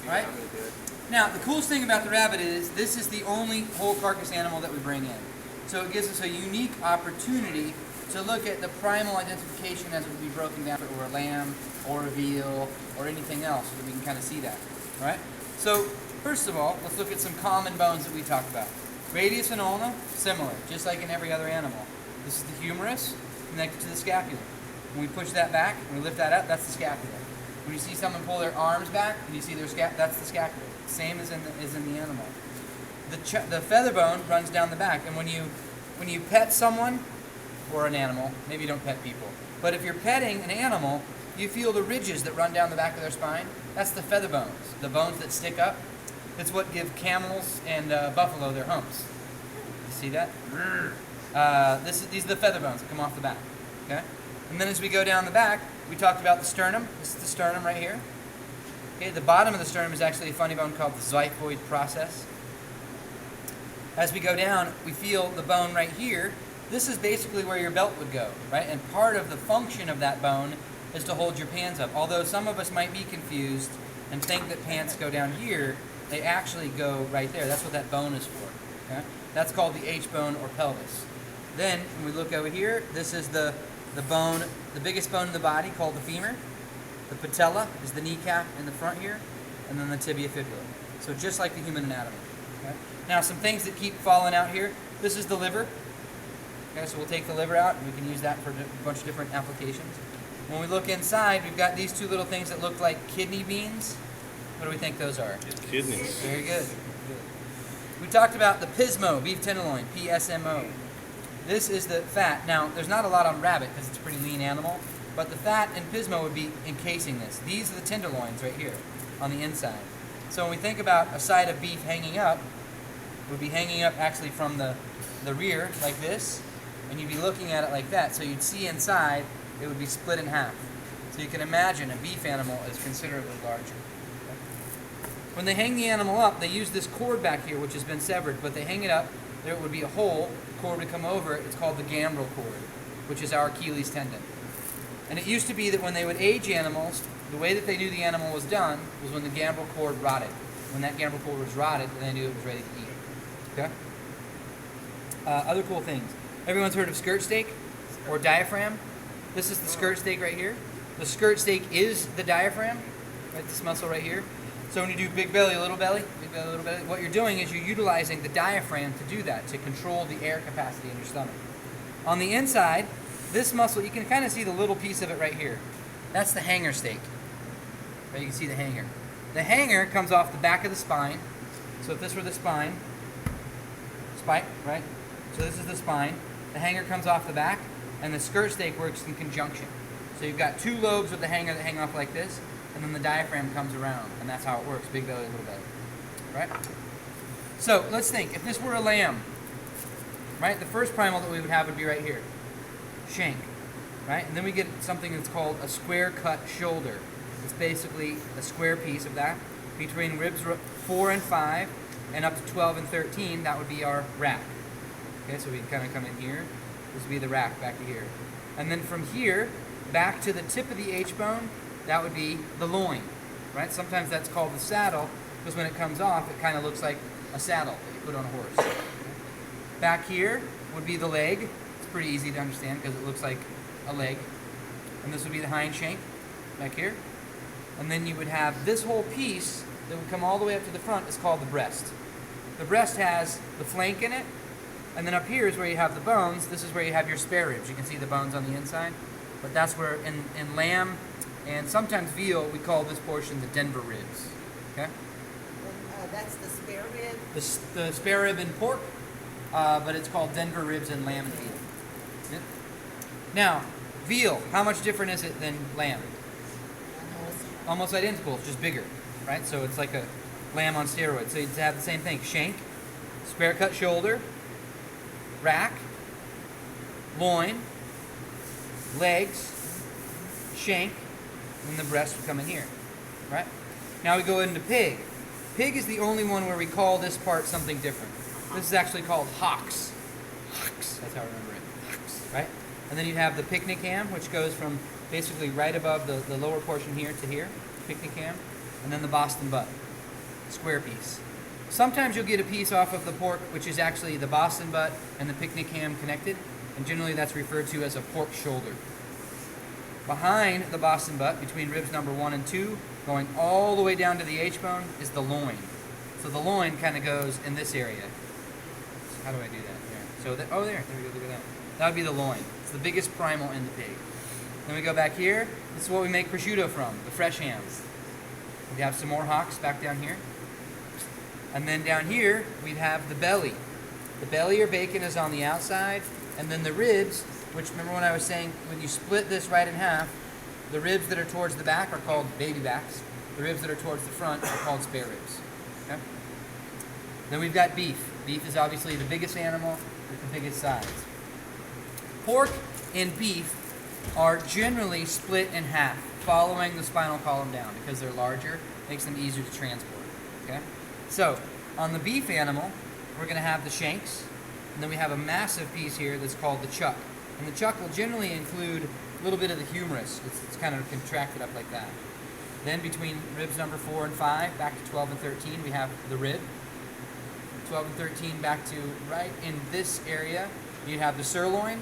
right? Now, the coolest thing about the rabbit is this is the only whole carcass animal that we bring in. So it gives us a unique opportunity to look at the primal identification as it would be broken down, or a lamb, or a veal, or anything else, so that we can kind of see that, all right? So, first of all, let's look at some common bones that we talked about. Radius and ulna, similar, just like in every other animal. This is the humerus connected to the scapula. When we push that back, when we lift that up, that's the scapula. When you see someone pull their arms back, and you see their that's the scapula. Same as in the animal. The feather bone runs down the back, and when you pet someone or an animal, maybe you don't pet people, but if you're petting an animal, you feel the ridges that run down the back of their spine. That's the feather bones, the bones that stick up. It's what give camels and buffalo their humps. You see that? These are the feather bones that come off the back. Okay? And then as we go down the back, we talked about the sternum. This is the sternum right here. Okay, the bottom of the sternum is actually a funny bone called the xiphoid process. As we go down, we feel the bone right here. This is basically where your belt would go, right? And part of the function of that bone is to hold your pants up. Although some of us might be confused and think that pants go down here, they actually go right there. That's what that bone is for. Okay? That's called the H-bone or pelvis. Then, when we look over here, this is the bone, the biggest bone in the body, called the femur. The patella is the kneecap in the front here, and then the tibia fibula. So just like the human anatomy. Okay? Now, some things that keep falling out here. This is the liver. Okay, so we'll take the liver out, and we can use that for a bunch of different applications. When we look inside, we've got these two little things that look like kidney beans. What do we think those are? Kidneys. Very good. We talked about the Pismo, beef tenderloin, PSMO. This is the fat. Now, there's not a lot on rabbit because it's a pretty lean animal, but the fat in Pismo would be encasing this. These are the tenderloins right here on the inside. So when we think about a side of beef hanging up, it would be hanging up actually from the rear like this, and you'd be looking at it like that. So you'd see inside, it would be split in half. So you can imagine a beef animal is considerably larger. When they hang the animal up, they use this cord back here, which has been severed, but they hang it up, there would be a hole, the cord would come over, it's called the Gambrel Cord, which is our Achilles tendon. And it used to be that when they would age animals, the way that they knew the animal was done was when the Gambrel Cord rotted. When that Gambrel Cord was rotted, then they knew it was ready to eat. Okay? Other cool things. Everyone's heard of skirt steak or diaphragm? This is the skirt steak right here. The skirt steak is the diaphragm, right? This muscle right here. So when you do big belly, little belly, what you're doing is you're utilizing the diaphragm to do that, to control the air capacity in your stomach. On the inside, this muscle, you can kind of see the little piece of it right here. That's the hanger steak. Right, you can see the hanger. The hanger comes off the back of the spine. So if this were the spine, right? So this is the spine. The hanger comes off the back, and the skirt steak works in conjunction. So you've got two lobes with the hanger that hang off like this, and then the diaphragm comes around, and that's how it works, big belly, little belly, right? So let's think, if this were a lamb, right, the first primal that we would have would be right here, shank, right? And then we get something that's called a square cut shoulder. It's basically a square piece of that. Between ribs 4 and 5, and up to 12 and 13, that would be our rack. Okay, so we kind of come in here, this would be the rack back to here. And then from here, back to the tip of the H-bone, that would be the loin, right? Sometimes that's called the saddle, because when it comes off, it kind of looks like a saddle that you put on a horse. Back here would be the leg. It's pretty easy to understand because it looks like a leg. And this would be the hind shank, back here. And then you would have this whole piece that would come all the way up to the front is called the breast. The breast has the flank in it, and then up here is where you have the bones. This is where you have your spare ribs. You can see the bones on the inside. But that's where, in lamb, and sometimes veal, we call this portion the Denver ribs. Okay? That's the spare rib? The spare rib in pork, but it's called Denver ribs in lamb and veal. Yeah. Now, veal, how much different is it than lamb? Almost identical, it's just bigger, right? So it's like a lamb on steroids. So you'd have the same thing, shank, spare cut shoulder, rack, loin, legs, shank, and the breast would come in here, right? Now we go into pig. Pig is the only one where we call this part something different. This is actually called hocks. Hocks, that's how I remember it. Hocks, right? And then you have the picnic ham, which goes from basically right above the lower portion here to here, picnic ham, and then the Boston butt. square piece. Sometimes you'll get a piece off of the pork, which is actually the Boston butt and the picnic ham connected, and generally that's referred to as a pork shoulder. Behind the Boston butt, between ribs number 1 and 2, going all the way down to the H-bone, is the loin. So the loin kind of goes in this area. How do I do that? There. So there we go, look at that. That would be the loin. It's the biggest primal in the pig. Then we go back here. This is what we make prosciutto from, the fresh hams. We have some more hocks back down here. And then down here, we'd have the belly. The belly or bacon is on the outside, and then the ribs, which remember when I was saying, when you split this right in half, the ribs that are towards the back are called baby backs. The ribs that are towards the front are called spare ribs. Okay? Then we've got beef. Beef is obviously the biggest animal with the biggest size. Pork and beef are generally split in half, following the spinal column down because they're larger, makes them easier to transport. Okay? So, on the beef animal, we're going to have the shanks, and then we have a massive piece here that's called the chuck. And the chuck will generally include a little bit of the humerus. It's kind of contracted up like that. Then between ribs number 4 and 5, back to 12 and 13, we have the rib. 12 and 13 back to right in this area, you have the sirloin,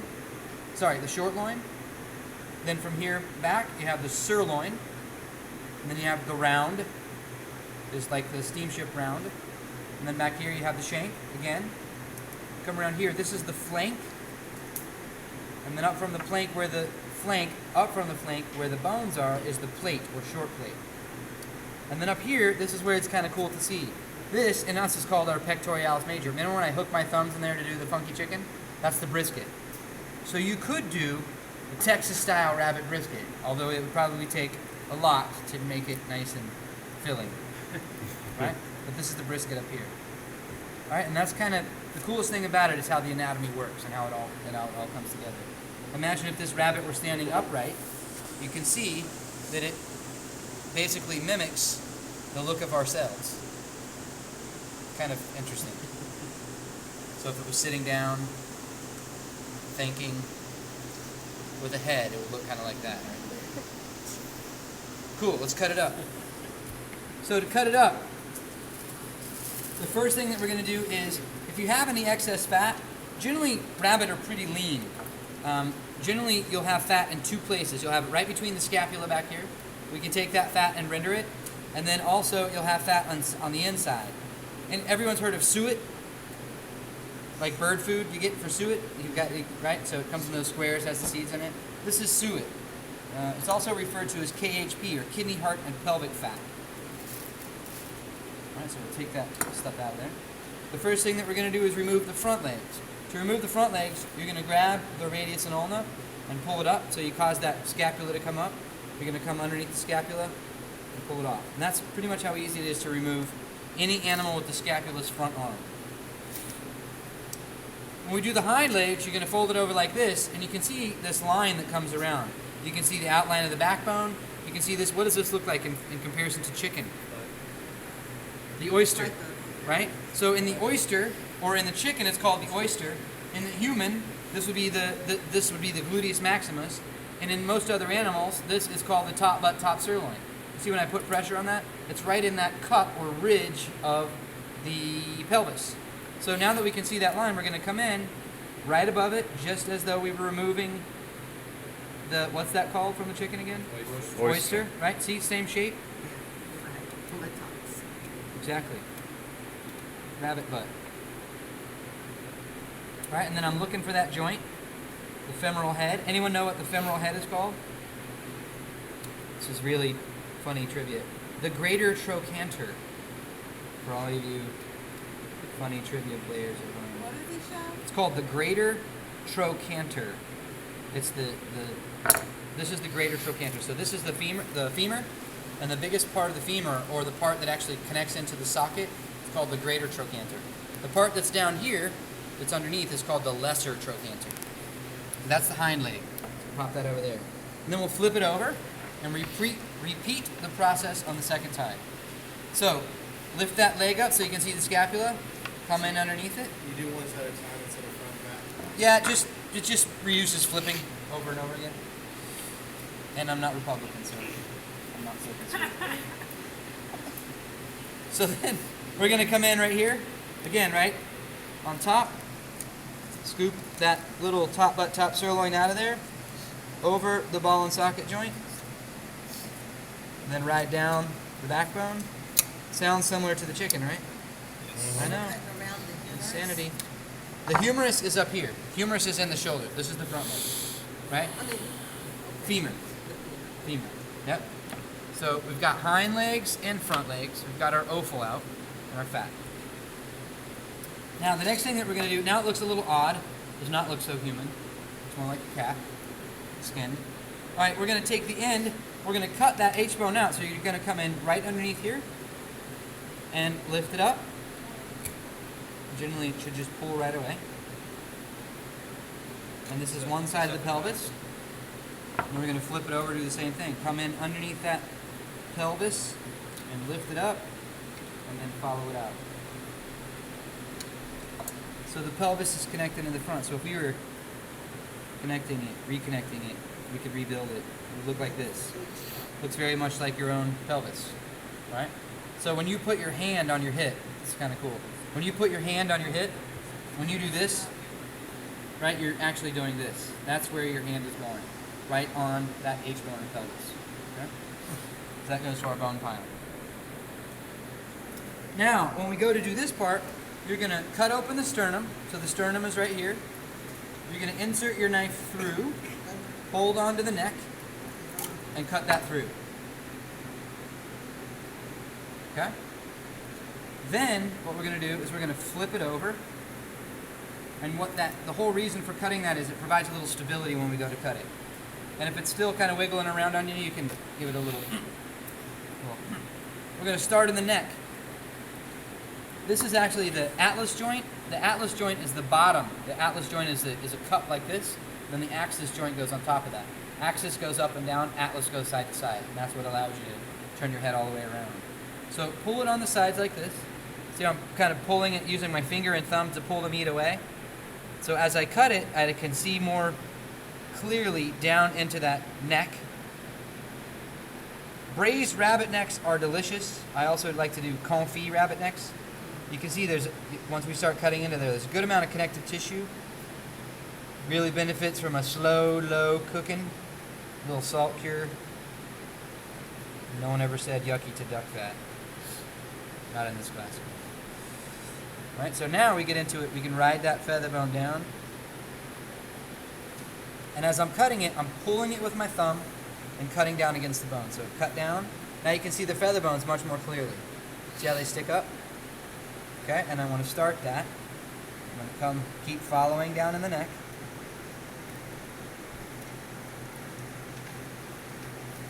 the short loin. Then from here back, you have the sirloin. And then you have the round. It's like the steamship round. And then back here you have the shank again. Come around here, this is the flank. And then up from the flank where the bones are is the plate or short plate. And then up here, this is where it's kind of cool to see. This, in us, is called our pectoralis major. Remember when I hook my thumbs in there to do the funky chicken? That's the brisket. So you could do the Texas-style rabbit brisket, although it would probably take a lot to make it nice and filling. Right? But this is the brisket up here. All right, and that's kind of the coolest thing about it is how the anatomy works and how it all comes together. Imagine if this rabbit were standing upright. You can see that it basically mimics the look of our cells. Kind of interesting. So if it was sitting down, thinking with a head, it would look kind of like that. Right? Cool, let's cut it up. So to cut it up, the first thing that we're going to do is, if you have any excess fat, generally rabbit are pretty lean. Generally you'll have fat in two places. You'll have it right between the scapula back here. We can take that fat and render it. And then also you'll have fat on the inside. And everyone's heard of suet? Like bird food you get for suet? You've got, right? So it comes in those squares, has the seeds in it. This is suet. It's also referred to as KHP, or kidney, heart, and pelvic fat. Alright, so we'll take that stuff out of there. The first thing that we're going to do is remove the front legs. To remove the front legs, you're going to grab the radius and ulna and pull it up, so you cause that scapula to come up. You're going to come underneath the scapula and pull it off. And that's pretty much how easy it is to remove any animal with the scapula's front arm. When we do the hind legs, you're going to fold it over like this, and you can see this line that comes around. You can see the outline of the backbone. You can see this. What does this look like in comparison to chicken? The oyster, right? So in the oyster, or in the chicken, it's called the oyster. In the human, this would be the gluteus maximus, and in most other animals, this is called the top butt, top sirloin. See when I put pressure on that? It's right in that cup or ridge of the pelvis. So now that we can see that line, we're going to come in right above it, just as though we were removing the, what's that called from the chicken again? Oyster, right? See, same shape? Exactly. Rabbit butt. Right, and then I'm looking for that joint, the femoral head. Anyone know what the femoral head is called? This is really funny trivia. The greater trochanter. For all of you funny trivia players at home. What is he showing? It's called the greater trochanter. It's this is the greater trochanter. So this is the femur, and the biggest part of the femur, or the part that actually connects into the socket, is called the greater trochanter. The part that's down here, that's underneath, is called the lesser trochanter. And that's the hind leg. So pop that over there. And then we'll flip it over and repeat the process on the second time. So lift that leg up so you can see the scapula. Come in underneath it. You do one at a time instead of front and back. Yeah, it just reuses flipping over and over again. And I'm not Republican, so I'm not so concerned. So then we're going to come in right here, again, right on top, scoop that little top butt top sirloin out of there, over the ball and socket joint, and then right down the backbone. Sounds similar to the chicken, right? I know. Cutting around the humerus. Insanity. The humerus is up here. Humerus is in the shoulder. This is the front leg, right? I mean, Femur. Femur. Yep. So we've got hind legs and front legs. We've got our offal out and our fat. Now the next thing that we're going to do, now it looks a little odd. Does not look so human. It's more like a cat. Skin. All right, we're going to take the end. We're going to cut that H-bone out. So you're going to come in right underneath here and lift it up. Generally, it should just pull right away. And this is one side of the pelvis. And we're going to flip it over, do the same thing. Come in underneath that pelvis and lift it up, and then follow it out. So the pelvis is connected in the front. So if we were connecting it, reconnecting it, we could rebuild it. It would look like this. Looks very much like your own pelvis, right? So when you put your hand on your hip, it's kind of cool. When you put your hand on your hip, when you do this, right, you're actually doing this. That's where your hand is going, right on that H-bone and pelvis. Okay? So that goes to our bone pile. Now, when we go to do this part, you're going to cut open the sternum. So the sternum is right here. You're going to insert your knife through, hold onto the neck, and cut that through. Okay? Then, what we're going to do is we're going to flip it over. And the whole reason for cutting that is it provides a little stability when we go to cut it. And if it's still kind of wiggling around on you, you can give it a little. We're going to start in the neck. This is actually the atlas joint. The atlas joint is the bottom. The atlas joint is a cup like this. Then the axis joint goes on top of that. Axis goes up and down. Atlas goes side to side. And that's what allows you to turn your head all the way around. So pull it on the sides like this. See, I'm kind of pulling it using my finger and thumb to pull the meat away. So as I cut it, I can see more clearly down into that neck. Braised rabbit necks are delicious. I also like to do confit rabbit necks. You can see once we start cutting into there's a good amount of connective tissue. Really benefits from a slow, low cooking. A little salt cure. No one ever said yucky to duck fat. Not in this class. Right, so now we get into it. We can ride that feather bone down. And as I'm cutting it, I'm pulling it with my thumb and cutting down against the bone. So cut down. Now you can see the feather bones much more clearly. See how they stick up? Okay, and I want to start that. I'm going to keep following down in the neck.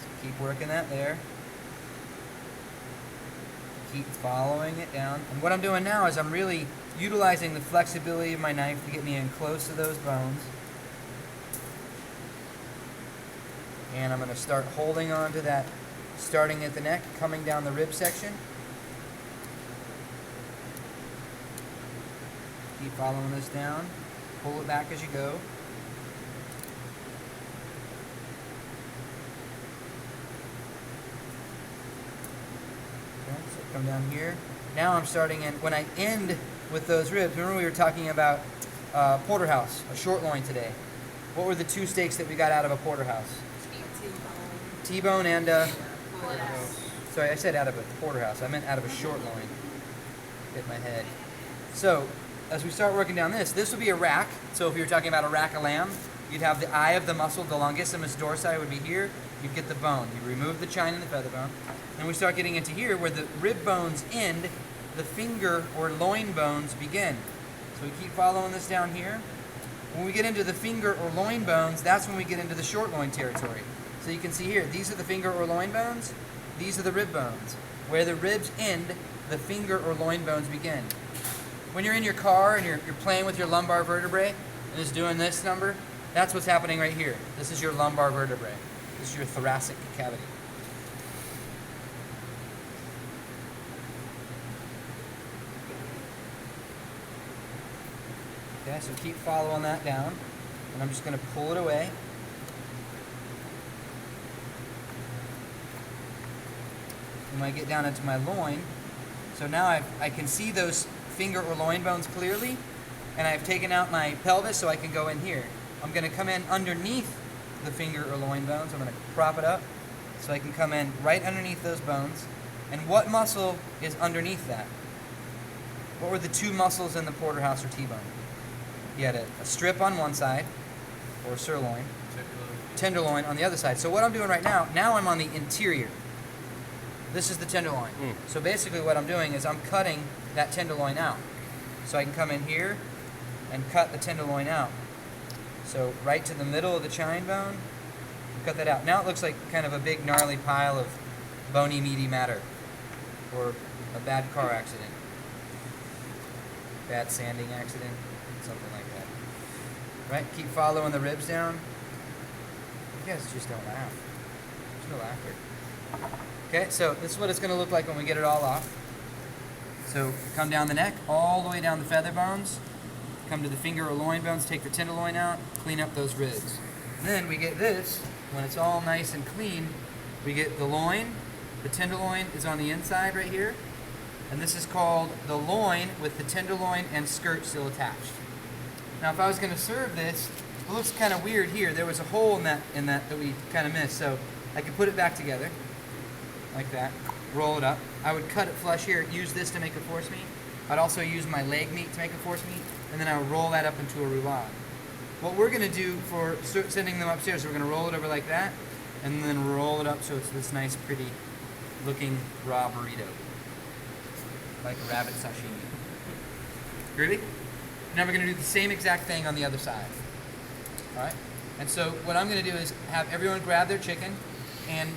So keep working that there. Keep following it down. And what I'm doing now is I'm really utilizing the flexibility of my knife to get me in close to those bones. And I'm going to start holding on to that, starting at the neck, coming down the rib section. Keep following this down. Pull it back as you go. Come down here. Now I'm starting in, when I end with those ribs, remember we were talking about porterhouse, a short loin today. What were the two steaks that we got out of a porterhouse? T-bone and, sorry, I said out of a porterhouse. I meant out of a short loin. Hit my head. So, as we start working down this would be a rack. So if you were talking about a rack of lamb, you'd have the eye of the muscle, the longissimus dorsi would be here. You'd get the bone. You remove the chine and the feather bone. And we start getting into here where the rib bones end, the finger or loin bones begin. So we keep following this down here. When we get into the finger or loin bones, that's when we get into the short loin territory. So you can see here, these are the finger or loin bones, these are the rib bones. Where the ribs end, the finger or loin bones begin. When you're in your car and you're playing with your lumbar vertebrae and it's doing this number, that's what's happening right here. This is your lumbar vertebrae. This is your thoracic cavity. Okay, so keep following that down, and I'm just going to pull it away. When I get down into my loin, So now I can see those finger or loin bones clearly, and I've taken out my pelvis so I can go in here. I'm going to come in underneath the finger or loin bones. I'm going to prop it up so I can come in right underneath those bones. And what muscle is underneath that? What were the two muscles in the porterhouse or T-bone? You had a strip on one side, or sirloin, tenderloin on the other side. So what I'm doing right now I'm on the interior. This is the tenderloin. So basically what I'm doing is I'm cutting that tenderloin out. So I can come in here and cut the tenderloin out. So right to the middle of the chine bone, cut that out. Now it looks like kind of a big gnarly pile of bony meaty matter, or a bad car accident, bad sanding accident, something like that. Right? Keep following the ribs down. You guys just don't laugh. There's no laughter. Okay, so this is what it's going to look like when we get it all off. So come down the neck, all the way down the feather bones, come to the finger or loin bones, take the tenderloin out, clean up those ribs. And then we get this, when it's all nice and clean, we get the loin. The tenderloin is on the inside right here, and this is called the loin with the tenderloin and skirt still attached. Now if I was going to serve this, it looks kind of weird here. There was a hole in that we kind of missed, so I could put it back together like that, roll it up. I would cut it flush here, use this to make a force meat. I'd also use my leg meat to make a force meat, and then I would roll that up into a roulade. What we're going to do for sending them upstairs, we're going to roll it over like that, and then roll it up so it's this nice, pretty looking raw burrito, like a rabbit sashimi. Groovy? Now we're going to do the same exact thing on the other side. All right? And so what I'm going to do is have everyone grab their chicken and